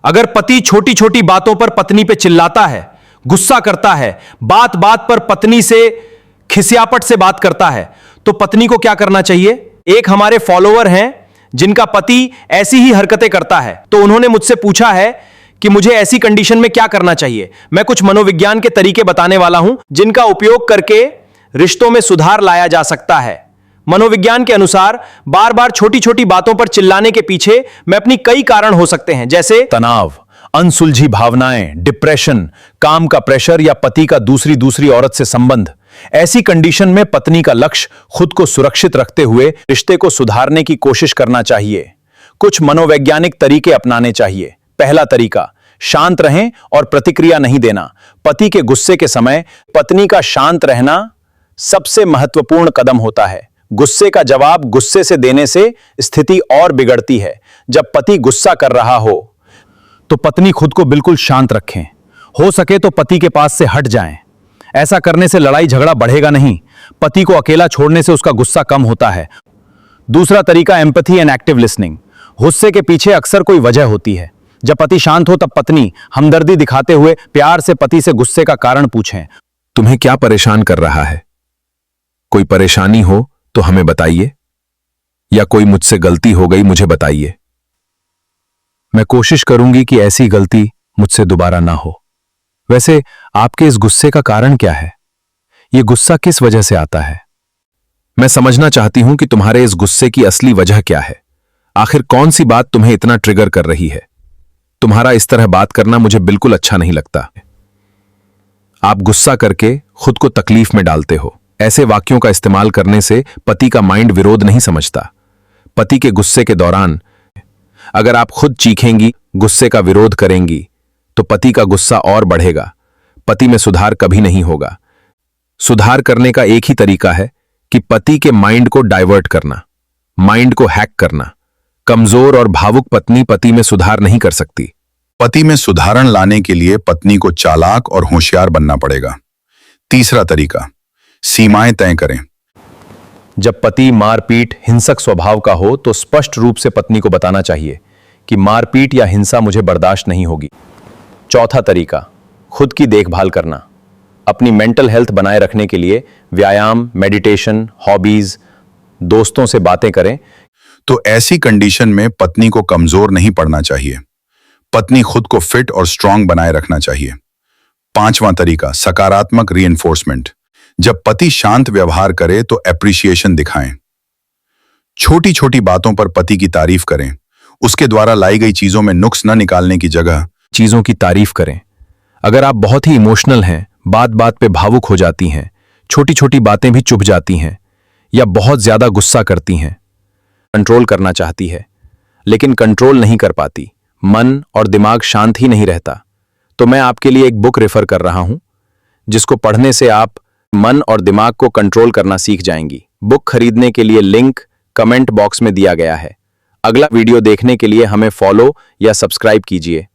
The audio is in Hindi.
अगर पति छोटी छोटी बातों पर पत्नी पे चिल्लाता है, गुस्सा करता है, बात बात पर पत्नी से खिसियापट से बात करता है, तो पत्नी को क्या करना चाहिए? एक हमारे फॉलोअर हैं जिनका पति ऐसी ही हरकतें करता है, तो उन्होंने मुझसे पूछा है कि मुझे ऐसी कंडीशन में क्या करना चाहिए। मैं कुछ मनोविज्ञान के तरीके बताने वाला हूं जिनका उपयोग करके रिश्तों में सुधार लाया जा सकता है। मनोविज्ञान के अनुसार बार बार छोटी छोटी बातों पर चिल्लाने के पीछे में अपनी कई कारण हो सकते हैं, जैसे तनाव, अनसुलझी भावनाएं, डिप्रेशन, काम का प्रेशर या पति का दूसरी औरत से संबंध। ऐसी कंडीशन में पत्नी का लक्ष्य खुद को सुरक्षित रखते हुए रिश्ते को सुधारने की कोशिश करना चाहिए। कुछ मनोवैज्ञानिक तरीके अपनाने चाहिए। पहला तरीका, शांत रहें और प्रतिक्रिया नहीं देना। पति के गुस्से के समय पत्नी का शांत रहना सबसे महत्वपूर्ण कदम होता है। गुस्से का जवाब गुस्से से देने से स्थिति और बिगड़ती है। जब पति गुस्सा कर रहा हो तो पत्नी खुद को बिल्कुल शांत रखें। हो सके तो पति के पास से हट जाएं। ऐसा करने से लड़ाई झगड़ा बढ़ेगा नहीं, पति को अकेला छोड़ने से उसका गुस्सा कम होता है। दूसरा तरीका, एम्पैथी एंड एक्टिव लिसनिंग। गुस्से के पीछे अक्सर कोई वजह होती है। जब पति शांत हो तब पत्नी हमदर्दी दिखाते हुए प्यार से पति से गुस्से का कारण पूछें। तुम्हें क्या परेशान कर रहा है? कोई परेशानी हो तो हमें बताइए, या कोई मुझसे गलती हो गई मुझे बताइए। मैं कोशिश करूंगी कि ऐसी गलती मुझसे दोबारा ना हो। वैसे आपके इस गुस्से का कारण क्या है? यह गुस्सा किस वजह से आता है? मैं समझना चाहती हूं कि तुम्हारे इस गुस्से की असली वजह क्या है। आखिर कौन सी बात तुम्हें इतना ट्रिगर कर रही है? तुम्हारा इस तरह बात करना मुझे बिल्कुल अच्छा नहीं लगता। आप गुस्सा करके खुद को तकलीफ में डालते हो। ऐसे वाक्यों का इस्तेमाल करने से पति का माइंड विरोध नहीं समझता। पति के गुस्से के दौरान अगर आप खुद चीखेंगी, गुस्से का विरोध करेंगी, तो पति का गुस्सा और बढ़ेगा। पति में सुधार कभी नहीं होगा। सुधार करने का एक ही तरीका है कि पति के माइंड को डाइवर्ट करना, माइंड को हैक करना। कमजोर और भावुक पत्नी पति में सुधार नहीं कर सकती। पति में सुधारण लाने के लिए पत्नी को चालाक और होशियार बनना पड़ेगा। तीसरा तरीका, सीमाएं तय करें। जब पति मारपीट, हिंसक स्वभाव का हो तो स्पष्ट रूप से पत्नी को बताना चाहिए कि मारपीट या हिंसा मुझे बर्दाश्त नहीं होगी। चौथा तरीका, खुद की देखभाल करना। अपनी मेंटल हेल्थ बनाए रखने के लिए व्यायाम, मेडिटेशन, हॉबीज, दोस्तों से बातें करें। तो ऐसी कंडीशन में पत्नी को कमजोर नहीं पड़ना चाहिए। पत्नी खुद को फिट और स्ट्रांग बनाए रखना चाहिए। पांचवां तरीका, सकारात्मक रीइंफोर्समेंट। जब पति शांत व्यवहार करे तो एप्रिसिएशन दिखाएं। छोटी छोटी बातों पर पति की तारीफ करें। उसके द्वारा लाई गई चीजों में नुक्स न निकालने की जगह चीजों की तारीफ करें। अगर आप बहुत ही इमोशनल हैं, बात बात पे भावुक हो जाती हैं, छोटी छोटी बातें भी चुभ जाती हैं, या बहुत ज्यादा गुस्सा करती हैं, कंट्रोल करना चाहती है लेकिन कंट्रोल नहीं कर पाती, मन और दिमाग शांत ही नहीं रहता, तो मैं आपके लिए एक बुक रेफर कर रहा हूं जिसको पढ़ने से आप मन और दिमाग को कंट्रोल करना सीख जाएंगी। बुक खरीदने के लिए लिंक कमेंट बॉक्स में दिया गया है। अगला वीडियो देखने के लिए हमें फॉलो या सब्सक्राइब कीजिए।